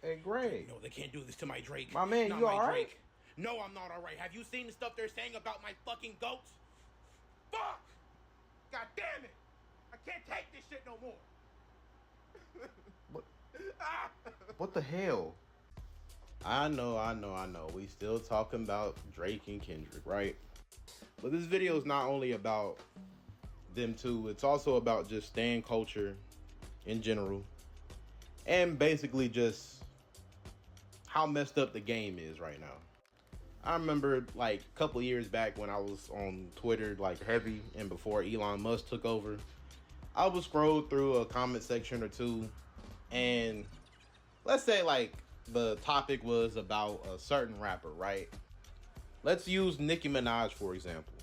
Hey, Greg. No, they can't do this to my Drake. My man, not you my alright? Drake. No, I'm not alright. Have you seen the stuff they're saying about my fucking goats? Fuck! God damn it! I can't take this shit no more. What? What the hell? I know. We still talking about Drake and Kendrick, right? But this video is not only about them two. It's also about just stan culture in general. And basically just how messed up the game is right now. I remember like a couple years back when I was on Twitter like heavy and before Elon Musk took over, I would scroll through a comment section or two, and let's say like the topic was about a certain rapper, right? Let's use Nicki Minaj for example.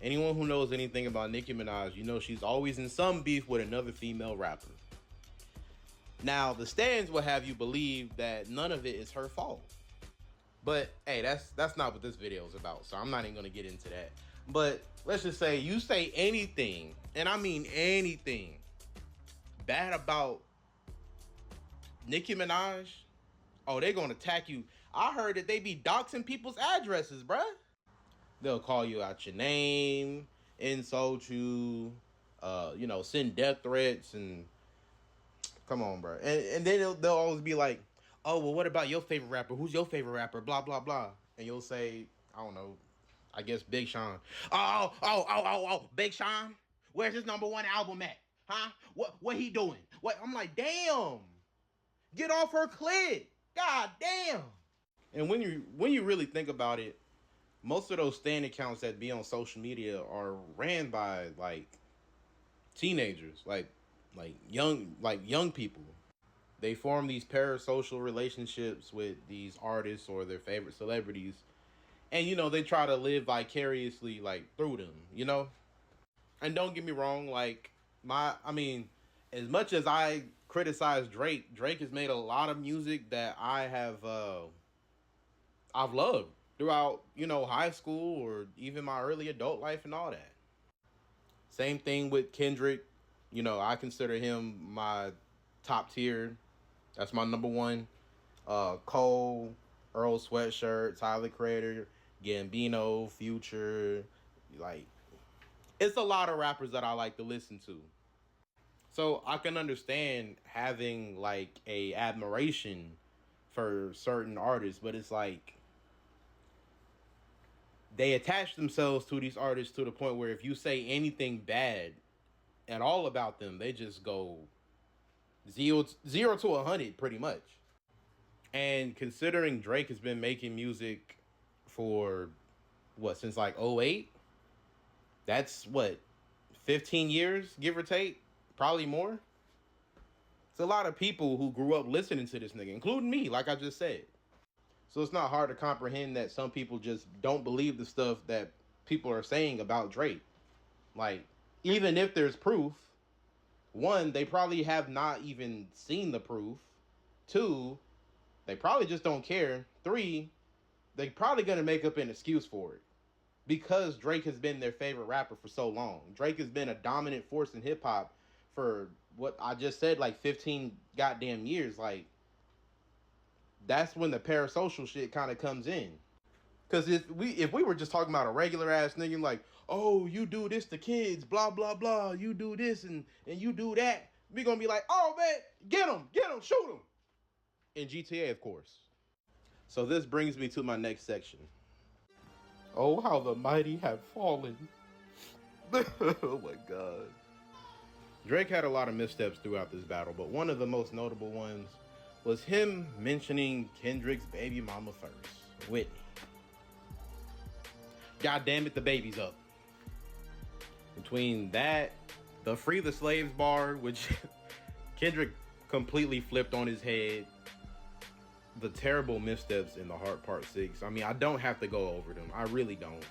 Anyone who knows anything about Nicki Minaj, you know she's always in some beef with another female rapper. Now, the stans will have you believe that none of it is her fault. But hey, that's not what this video is about, so I'm not even gonna get into that. But let's just say you say anything, and I mean anything, bad about Nicki Minaj, oh, they're gonna attack you. I heard that they be doxing people's addresses, bruh. They'll call you out your name, insult you, send death threats, and come on, bro. And then they'll always be like, oh, well, what about your favorite rapper? Who's your favorite rapper? Blah, blah, blah. And you'll say, I don't know, I guess Big Sean. Oh, Big Sean? Where's his #1 album at? Huh? What he doing? What? I'm like, damn. Get off her clit. God damn. And when you really think about it, most of those stan accounts that be on social media are ran by like teenagers, like young people. They form these parasocial relationships with these artists or their favorite celebrities, and they try to live vicariously like through them, And don't get me wrong, like as much as I criticize Drake has made a lot of music that I've loved throughout, high school or even my early adult life and all that. Same thing with Kendrick. I consider him my top tier. That's my #1. Cole, Earl Sweatshirt, Tyler Creator, Gambino, Future. Like, it's a lot of rappers that I like to listen to. So I can understand having like a admiration for certain artists, but it's like they attach themselves to these artists to the point where if you say anything bad at all about them, they just go zero to 100 pretty much. And considering Drake has been making music for since like '08, that's 15 years, give or take, probably more. It's a lot of people who grew up listening to this nigga, including me, like I just said. So it's not hard to comprehend that some people just don't believe the stuff that people are saying about Drake. Like, even if there's proof, 1, they probably have not even seen the proof. 2, they probably just don't care. 3, they probably gonna make up an excuse for it. Because Drake has been their favorite rapper for so long. Drake has been a dominant force in hip hop for what I just said, like 15 goddamn years. Like, that's when the parasocial shit kind of comes in. Because if we were just talking about a regular ass nigga, like, oh, you do this to kids, blah, blah, blah, you do this and you do that, we gonna be like, oh, man, get him, shoot him. In GTA, of course. So this brings me to my next section. Oh, how the mighty have fallen. Oh, my God. Drake had a lot of missteps throughout this battle, but one of the most notable ones was him mentioning Kendrick's baby mama first, Whitney. God damn it, the baby's up. Between that, the Free the Slaves bar, which Kendrick completely flipped on his head, the terrible missteps in The Heart Part 6. I mean, I don't have to go over them. I really don't.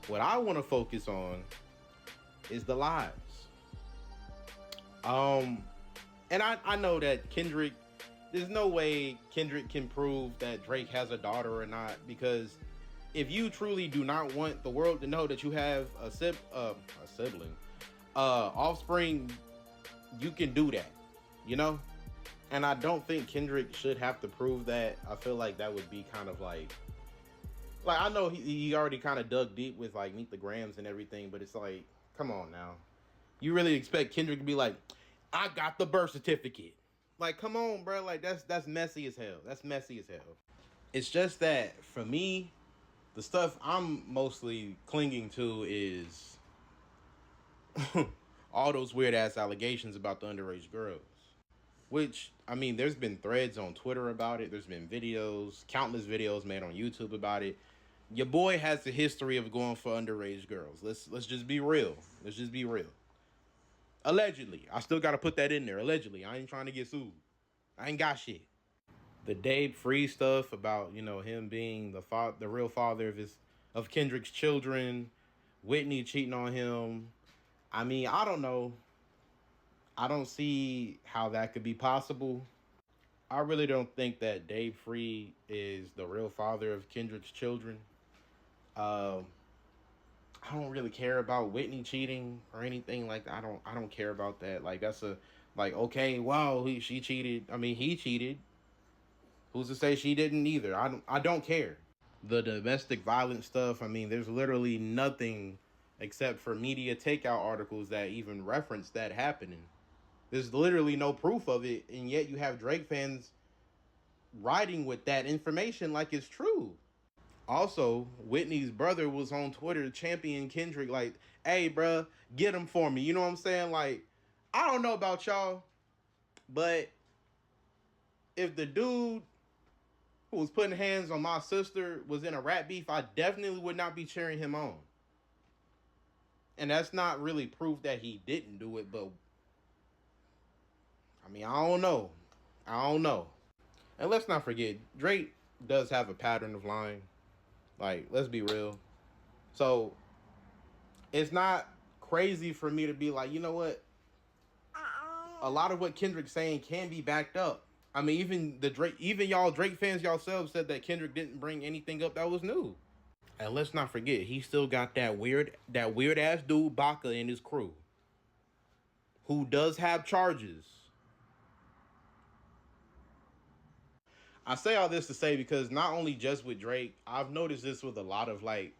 What I want to focus on is the lies. And I know that Kendrick, there's no way Kendrick can prove that Drake has a daughter or not, because if you truly do not want the world to know that you have a sibling, offspring, you can do that, And I don't think Kendrick should have to prove that. I feel like that would be kind of like I know he already kind of dug deep with like Meet the Grams and everything, but it's like, come on now. You really expect Kendrick to be like, I got the birth certificate. Like, come on, bro. Like that's messy as hell. That's messy as hell. It's just that for me, the stuff I'm mostly clinging to is all those weird ass allegations about the underage girls. Which, I mean, there's been threads on Twitter about it. There's been videos, countless videos made on YouTube about it. Your boy has a history of going for underage girls. Let's just be real. Let's just be real. Allegedly. I still gotta put that in there. Allegedly. I ain't trying to get sued. I ain't got shit. The Dave Free stuff about, him being the real father of Kendrick's children, Whitney cheating on him. I mean, I don't know. I don't see how that could be possible. I really don't think that Dave Free is the real father of Kendrick's children. I don't really care about Whitney cheating or anything like that. I don't care about that. Like okay, wow, she cheated. I mean, he cheated. Who's to say she didn't either? I don't care. The domestic violence stuff, I mean, there's literally nothing except for media takeout articles that even reference that happening. There's literally no proof of it, and yet you have Drake fans writing with that information like it's true. Also, Whitney's brother was on Twitter championing Kendrick like, hey, bruh, get him for me. You know what I'm saying? Like, I don't know about y'all, but if the dude who was putting hands on my sister was in a rap beef, I definitely would not be cheering him on. And that's not really proof that he didn't do it, but I mean, I don't know. And let's not forget, Drake does have a pattern of lying. Like, let's be real. So, it's not crazy for me to be like, you know what? A lot of what Kendrick's saying can be backed up. I mean, even y'all Drake fans yourselves said that Kendrick didn't bring anything up that was new. And let's not forget, he still got that weird ass dude Baca in his crew, who does have charges. I say all this to say because not only just with Drake, I've noticed this with a lot of like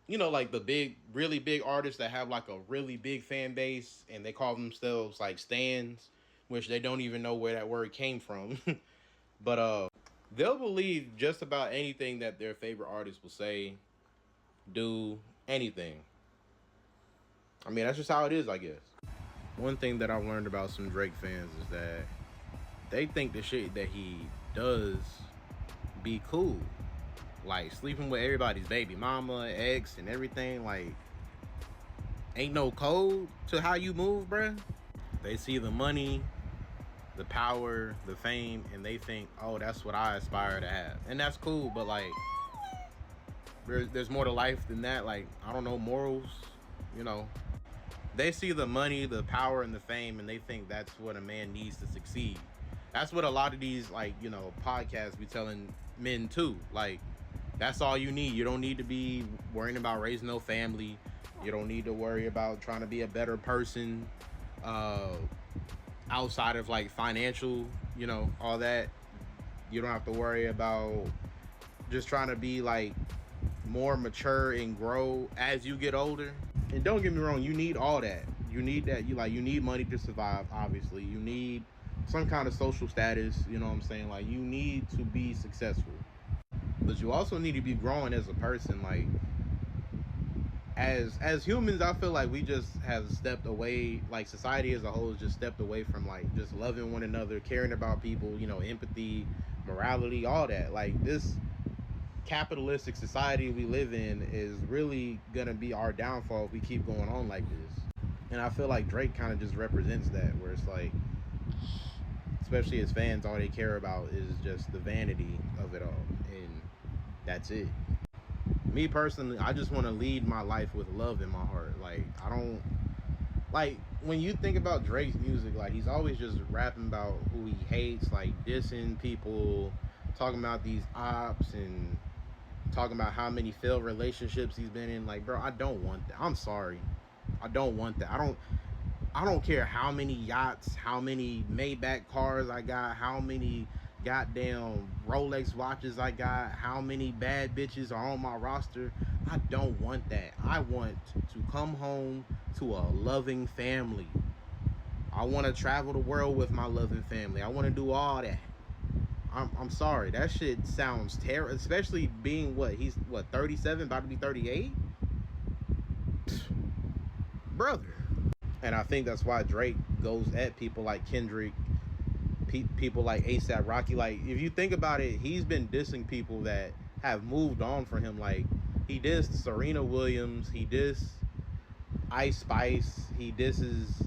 the really big artists that have like a really big fan base and they call themselves like stans, which they don't even know where that word came from. But they'll believe just about anything that their favorite artist will say, do, anything. I mean, that's just how it is, I guess. One thing that I've learned about some Drake fans is that they think the shit that he does be cool. Like, sleeping with everybody's baby mama, ex, and everything. Like, ain't no code to how you move, bruh. They see the money, the power, the fame, and they think, oh, that's what I aspire to have. And that's cool, but, like, there's more to life than that. Like, I don't know, morals, They see the money, the power, and the fame, and they think that's what a man needs to succeed. That's what a lot of these, podcasts be telling men, too. Like, that's all you need. You don't need to be worrying about raising no family. You don't need to worry about trying to be a better person outside of, financial, all that. You don't have to worry about just trying to be, more mature and grow as you get older. And don't get me wrong, you need all that. You need that. You need money to survive, obviously. You need some kind of social status, you know what I'm saying? Like, you need to be successful. But you also need to be growing as a person. Like, as humans, I feel like we just have stepped away, like society as a whole has just stepped away from just loving one another, caring about people, empathy, morality, all that. Like, this capitalistic society we live in is really gonna be our downfall if we keep going on like this. And I feel like Drake kind of just represents that, where it's like, especially his fans, all they care about is just the vanity of it all, and that's it. Me personally, I just want to lead my life with love in my heart. Like, I don't when you think about Drake's music, he's always just rapping about who he hates, dissing people, talking about these ops, and talking about how many failed relationships he's been in. Bro, I don't want that. I'm sorry, I don't want that. I don't care how many yachts, how many Maybach cars I got, how many goddamn Rolex watches I got, how many bad bitches are on my roster. I don't want that. I want to come home to a loving family. I want to travel the world with my loving family. I want to do all that. I'm sorry. That shit sounds terrible, especially being he's 37, about to be 38? Brother. And I think that's why Drake goes at people like Kendrick, people like ASAP Rocky. Like, if you think about it, he's been dissing people that have moved on for him. Like, he dissed Serena Williams, he dissed Ice Spice, he disses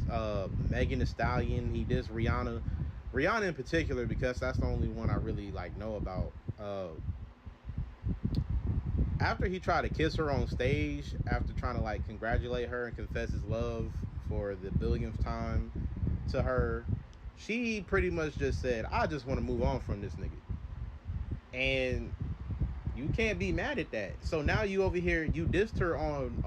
Megan Thee Stallion, he dissed Rihanna in particular, because that's the only one I really like know about. After he tried to kiss her on stage, after trying to like congratulate her and confess his love for the billionth time to her, she pretty much just said, I just want to move on from this nigga. And you can't be mad at that. So now you over here, you dissed her on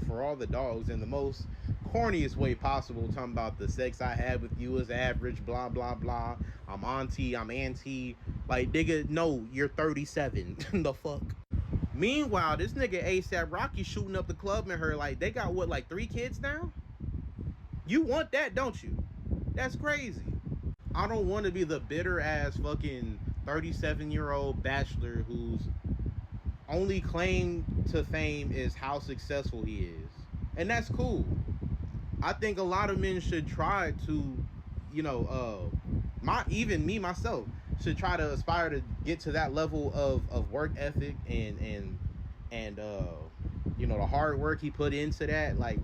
For All the Dogs in the most corniest way possible, talking about the sex I had with you is average, blah blah blah, I'm auntie, I'm auntie. Like, nigga, no, you're 37. The fuck. Meanwhile, this nigga ASAP Rocky shooting up the club and her, like, they got what, like 3 kids now? You want that, don't you? That's crazy. I don't want to be the bitter ass fucking 37-year-old bachelor whose only claim to fame is how successful he is. And that's cool. I think a lot of men should try to, you know, even me myself should try to aspire to get to that level of work ethic and you know, the hard work he put into that. Like,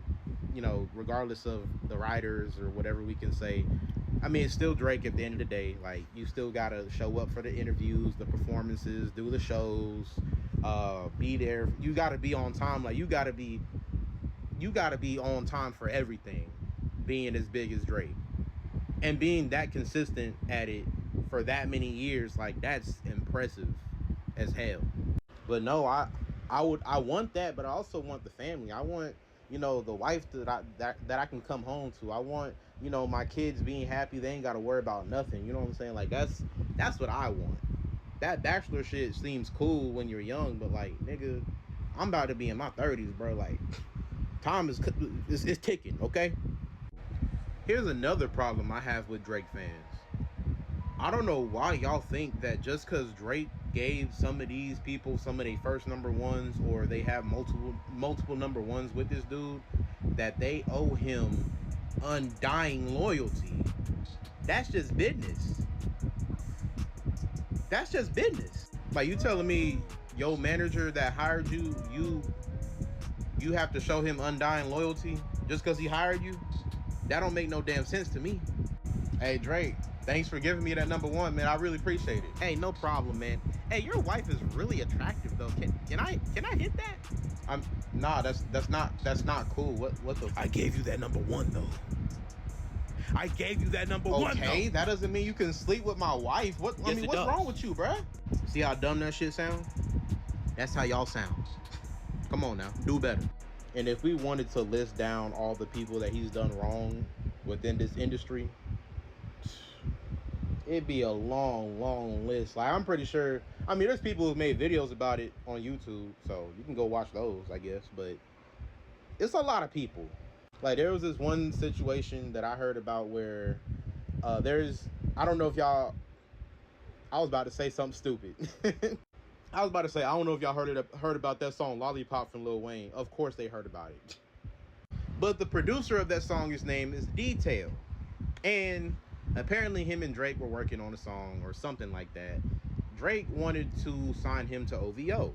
you know, regardless of the writers or whatever we can say, I mean, it's still Drake at the end of the day. Like, you still gotta show up for the interviews, the performances, do the shows, be there. You gotta be on time. Like, you gotta be on time for everything, being as big as Drake and being that consistent at it for that many years. Like, that's impressive as hell. But no, I want that, but I also want the family. I want, you know, the wife that I can come home to. I want, you know, my kids being happy. They ain't got to worry about nothing. You know what I'm saying? Like, that's what I want. That bachelor shit seems cool when you're young, but like, nigga, I'm about to be in my 30s, bro. Like, time is ticking, okay? Here's another problem I have with Drake fans. I don't know why y'all think that just because Drake gave some of these people some of their first number ones, or they have multiple number ones with this dude, that they owe him undying loyalty. That's just business. That's just business. Like, you telling me your manager that hired you have to show him undying loyalty just because he hired you? That don't make no damn sense to me. Hey, Drake, thanks for giving me that number one, man. I really appreciate it. Hey, no problem, man. Hey, your wife is really attractive, though. Can I hit that? Nah, that's not cool. What the? I gave you that number one, though. I gave you that number one, though. Okay, that doesn't mean you can sleep with my wife. What's wrong with you, bruh? See how dumb that shit sounds? That's how y'all sound. Come on now, do better. And if we wanted to list down all the people that he's done wrong within this industry, it'd be a long list. Like, I'm pretty sure, I mean, there's people who've made videos about it on YouTube, so you can go watch those, I guess. But it's a lot of people. Like, there was this one situation that I heard about where I don't know if y'all, I was about to say something stupid. I was about to say, I don't know if y'all heard about that song Lollipop from Lil Wayne. Of course they heard about it. But the producer of that song, his name is Detail. And apparently him and Drake were working on a song or something like that. Drake wanted to sign him to OVO.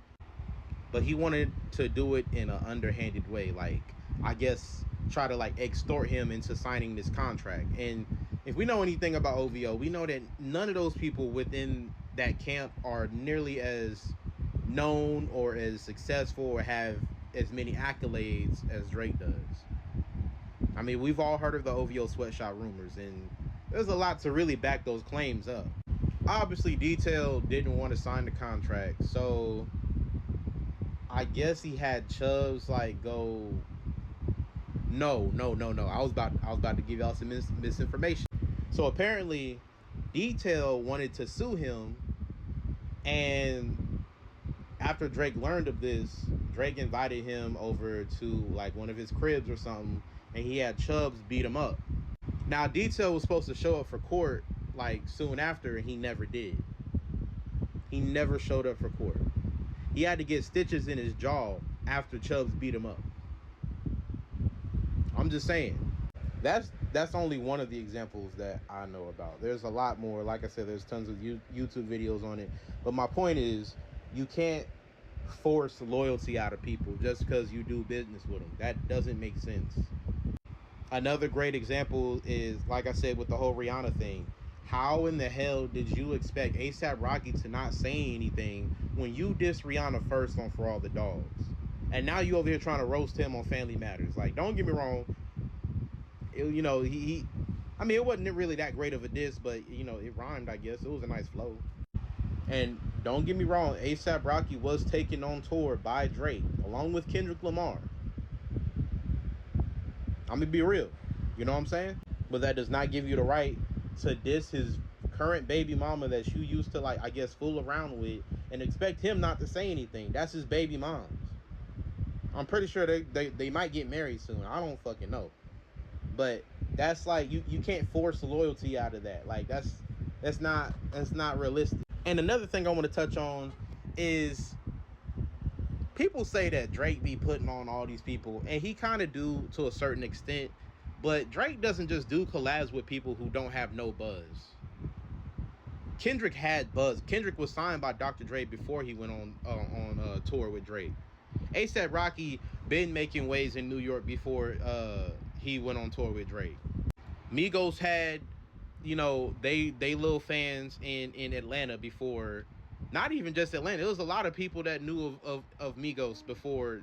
But he wanted to do it in an underhanded way. Like, I guess, try to like extort him into signing this contract. And if we know anything about OVO, we know that none of those people within that camp are nearly as known or as successful or have as many accolades as Drake does. I mean, we've all heard of the OVO sweatshop rumors, and there's a lot to really back those claims up. Obviously, Detail didn't want to sign the contract, so I guess he had Chubbs like go No. I was about to give y'all some misinformation. So apparently, Detail wanted to sue him, and after Drake learned of this, Drake invited him over to like one of his cribs or something, and he had Chubbs beat him up. Now Detail was supposed to show up for court like soon after, and he never did. He never showed up for court. He had to get stitches in his jaw after Chubbs beat him up. I'm just saying. That's only one of the examples that I know about. There's a lot more. Like I said, there's tons of YouTube videos on it. But my point is, you can't force loyalty out of people just because you do business with them. That doesn't make sense. Another great example is, like I said, with the whole Rihanna thing. How in the hell did you expect A$AP Rocky to not say anything when you dissed Rihanna first on For All the Dogs? And now you over here trying to roast him on Family Matters. Like, don't get me wrong. You know, I mean, it wasn't really that great of a diss, but, you know, it rhymed, I guess. It was a nice flow. And don't get me wrong, A$AP Rocky was taken on tour by Drake, along with Kendrick Lamar. I'm going to be real. You know what I'm saying? But that does not give you the right to diss his current baby mama that you used to, like, I guess, fool around with and expect him not to say anything. That's his baby mom's. I'm pretty sure they might get married soon. I don't fucking know. But that's like, you can't force loyalty out of that. Like, that's not realistic. And another thing I want to touch on is people say that Drake be putting on all these people, and he kind of do to a certain extent, but Drake doesn't just do collabs with people who don't have no buzz. Kendrick had buzz. Kendrick was signed by Dr. Dre before he went on tour with Drake. A$AP Rocky been making waves in New York before he went on tour with Drake. Migos had, you know, they little fans in Atlanta before. Not even just Atlanta. There was a lot of people that knew of Migos before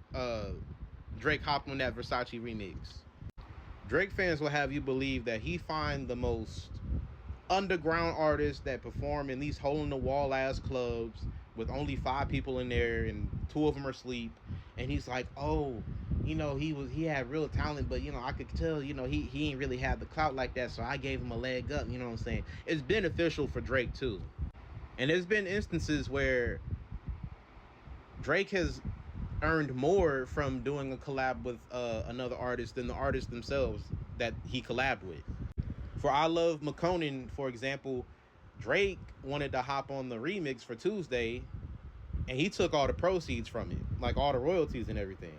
Drake hopped on that Versace remix. Drake fans will have you believe that he find the most underground artists that perform in these hole-in-the-wall ass clubs with only 5 people in there and 2 of them are asleep, and he's like, oh, you know, he had real talent, but, you know, I could tell, you know, he ain't really had the clout like that, so I gave him a leg up. You know what I'm saying? It's beneficial for Drake too. And there's been instances where Drake has earned more from doing a collab with another artist than the artists themselves that he collabed with. For I Love McConan, for example, Drake wanted to hop on the remix for Tuesday, and he took all the proceeds from it, like all the royalties and everything.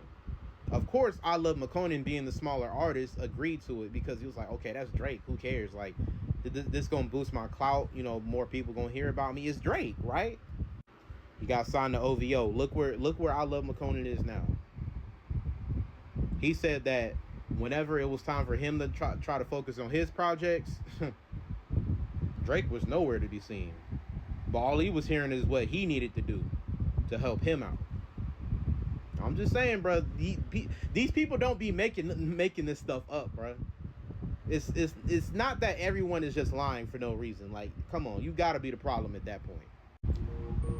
Of course, I Love McConan, being the smaller artist, agreed to it because he was like, okay, that's Drake. Who cares? Like, this gonna boost my clout. You know, more people gonna hear about me. It's Drake, right? He got signed to OVO. Look where I Love McConan is now. He said that whenever it was time for him to try to focus on his projects, Drake was nowhere to be seen. But all he was hearing is what he needed to do to help him out. I'm just saying, bro. These people don't be making this stuff up, bro. It's not that everyone is just lying for no reason. Like, come on, you gotta be the problem at that point.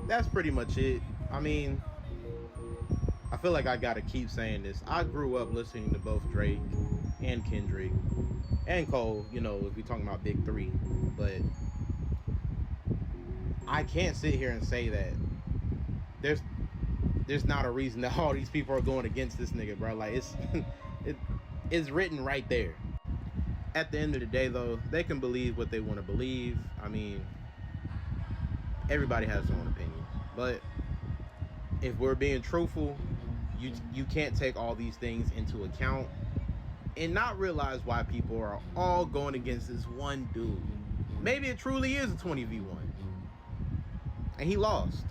That's pretty much it. I mean, I feel like I gotta keep saying this. I grew up listening to both Drake and Kendrick and Cole, you know, if we're talking about big 3. But I can't sit here and say that there's not a reason that all these people are going against this nigga, bro. Like, it's written right there. At the end of the day, though, they can believe what they want to believe. I mean, everybody has their own opinion. But if we're being truthful, you can't take all these things into account and not realize why people are all going against this one dude. Maybe it truly is a 20v1. And he lost.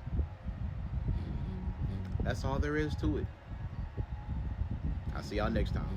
That's all there is to it. I'll see y'all next time.